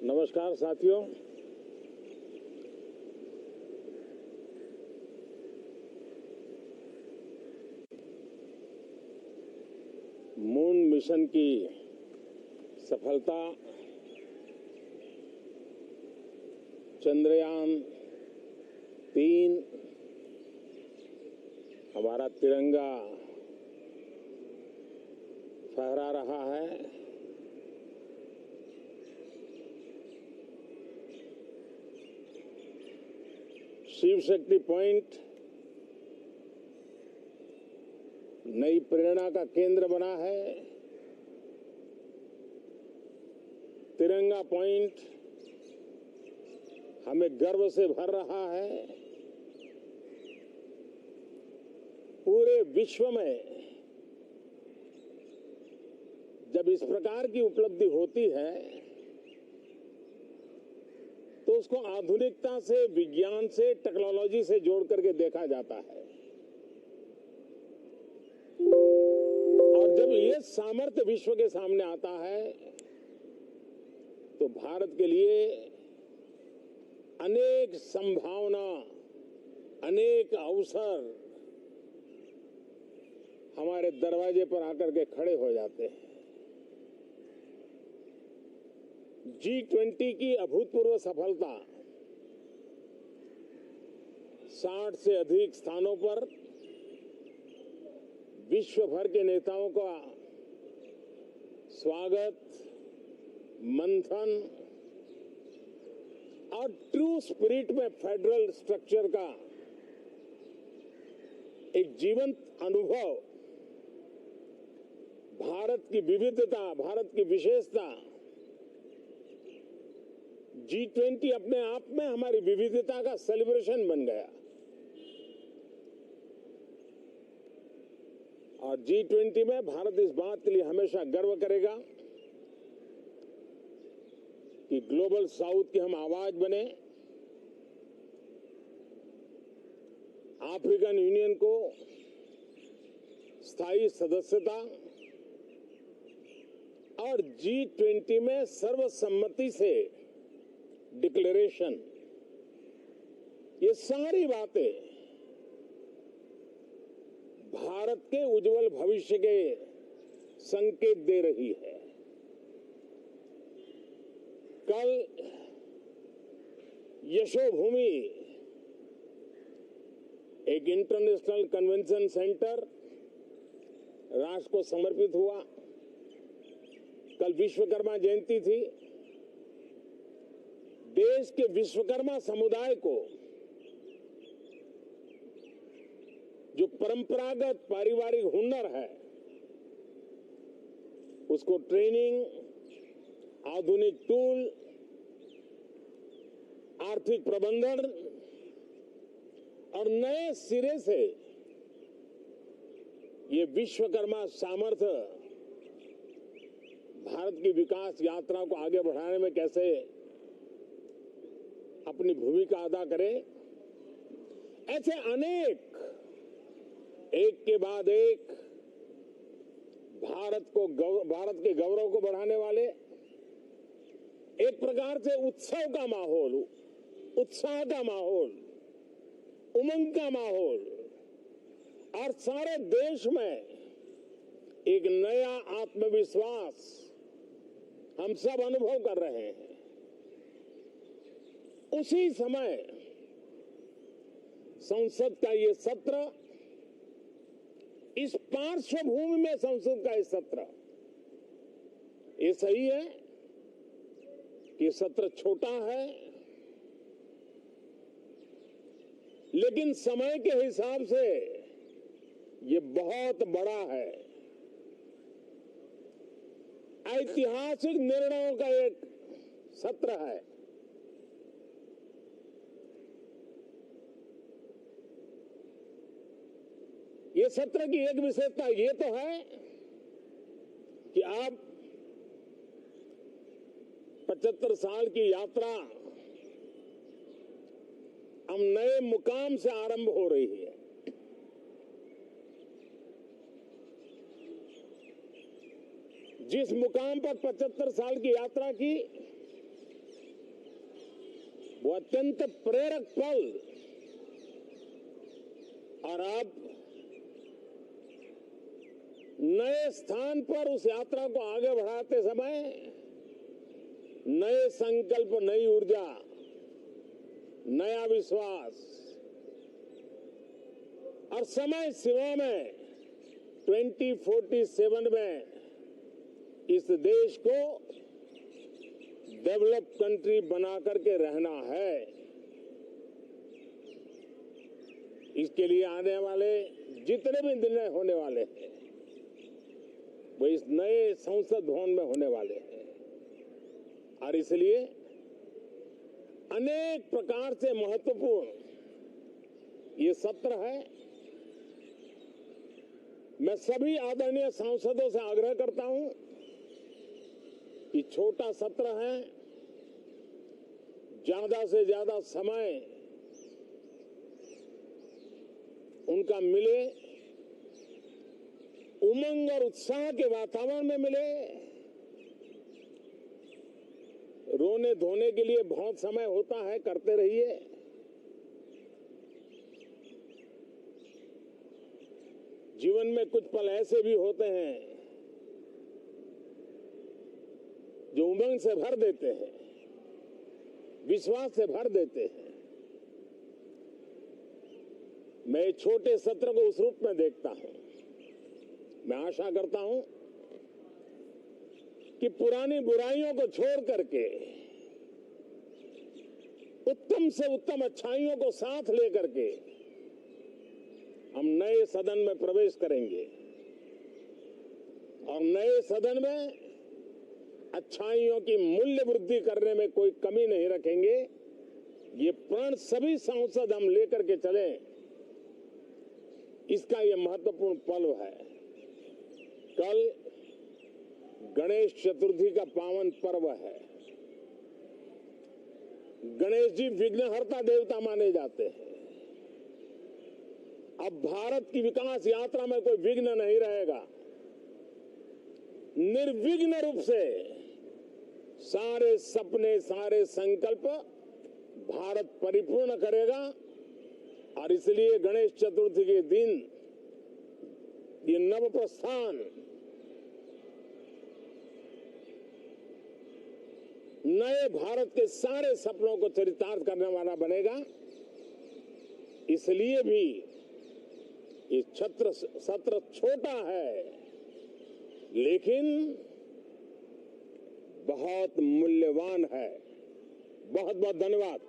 नमस्कार साथियों। Moon mission की सफलता, चंद्रयान 3, हमारा तिरंगा फहरा रहा है। शिव शक्ति पॉइंट नई प्रेरणा का केंद्र बना है। तिरंगा पॉइंट हमें गर्व से भर रहा है। पूरे विश्व में जब इस प्रकार की उपलब्धि होती है तो उसको आधुनिकता से, विज्ञान से, टेक्नोलॉजी से जोड़ करके देखा जाता है। और जब ये सामर्थ्य विश्व के सामने आता है तो भारत के लिए अनेक संभावना, अनेक अवसर हमारे दरवाजे पर आकर के खड़े हो जाते हैं। G20 की अभूतपूर्व सफलता, 60 से अधिक स्थानों पर विश्व भर के नेताओं का स्वागत, मंथन और ट्रू स्पिरिट में फेडरल स्ट्रक्चर का एक जीवंत अनुभव, भारत की विविधता, भारत की विशेषता। G20 अपने आप में हमारी विविधता का सेलिब्रेशन बन गया। और G20 में भारत इस बात के लिए हमेशा गर्व करेगा कि ग्लोबल साउथ की हम आवाज बने। अफ्रीकन यूनियन को स्थायी सदस्यता और G20 में सर्वसम्मति से डिक्लेरेशन, ये सारी बातें भारत के उज्जवल भविष्य के संकेत दे रही है। कल यशोभूमि, एक इंटरनेशनल कन्वेंशन सेंटर राष्ट्र को समर्पित हुआ। कल विश्वकर्मा जयंती थी। देश के विश्वकर्मा समुदाय को जो परंपरागत पारिवारिक हुनर है उसको ट्रेनिंग, आधुनिक टूल, आर्थिक प्रबंधन और नए सिरे से ये विश्वकर्मा सामर्थ्य भारत की विकास यात्रा को आगे बढ़ाने में कैसे अपनी भूमिका अदा करे। ऐसे अनेक, एक के बाद एक भारत के गौरव को बढ़ाने वाले, एक प्रकार से उत्सव का माहौल, उत्साह का माहौल, उमंग का माहौल और सारे देश में एक नया आत्मविश्वास हम सब अनुभव कर रहे हैं। उसी समय संसद का ये सत्र, इस पार्श्वभूमि में संसद का ये सत्र, ये सही है कि सत्र छोटा है, लेकिन समय के हिसाब से ये बहुत बड़ा है। ऐतिहासिक निर्णयों का एक सत्र है। ये सत्र की एक विशेषता ये तो है कि आप 75 साल की यात्रा हम नए मुकाम से आरंभ हो रही है। जिस मुकाम पर 75 साल की यात्रा की, वो अत्यंत प्रेरक पल और अब नए स्थान पर उस यात्रा को आगे बढ़ाते समय नए संकल्प, नई ऊर्जा, नया विश्वास और समय सीमा में 2047 में इस देश को डेवलप कंट्री बना करके रहना है। इसके लिए आने वाले जितने भी निर्णय होने वाले हैं वो इस नए संसद भवन में होने वाले हैं और इसलिए अनेक प्रकार से महत्वपूर्ण ये सत्र है। मैं सभी आदरणीय सांसदों से आग्रह करता हूं कि छोटा सत्र है, ज्यादा से ज्यादा समय उनका मिले, उमंग और उत्साह के वातावरण में मिले। रोने धोने के लिए बहुत समय होता है, करते रहिए। जीवन में कुछ पल ऐसे भी होते हैं जो उमंग से भर देते हैं, विश्वास से भर देते हैं। मैं छोटे सत्र को उस रूप में देखता हूं। मैं आशा करता हूं कि पुरानी बुराइयों को छोड़ करके उत्तम से उत्तम अच्छाइयों को साथ लेकर के हम नए सदन में प्रवेश करेंगे और नए सदन में अच्छाइयों की मूल्य वृद्धि करने में कोई कमी नहीं रखेंगे। ये प्रण सभी सांसद हम लेकर के चले, इसका ये महत्वपूर्ण पल है। कल गणेश चतुर्थी का पावन पर्व है। गणेश जी विघ्नहर्ता देवता माने जाते हैं। अब भारत की विकास यात्रा में कोई विघ्न नहीं रहेगा। निर्विघ्न रूप से सारे सपने, सारे संकल्प भारत परिपूर्ण करेगा और इसलिए गणेश चतुर्थी के दिन ये नव प्रस्थान नए भारत के सारे सपनों को चरितार्थ करने वाला बनेगा। इसलिए भी ये सत्र छोटा है लेकिन बहुत मूल्यवान है। बहुत बहुत धन्यवाद।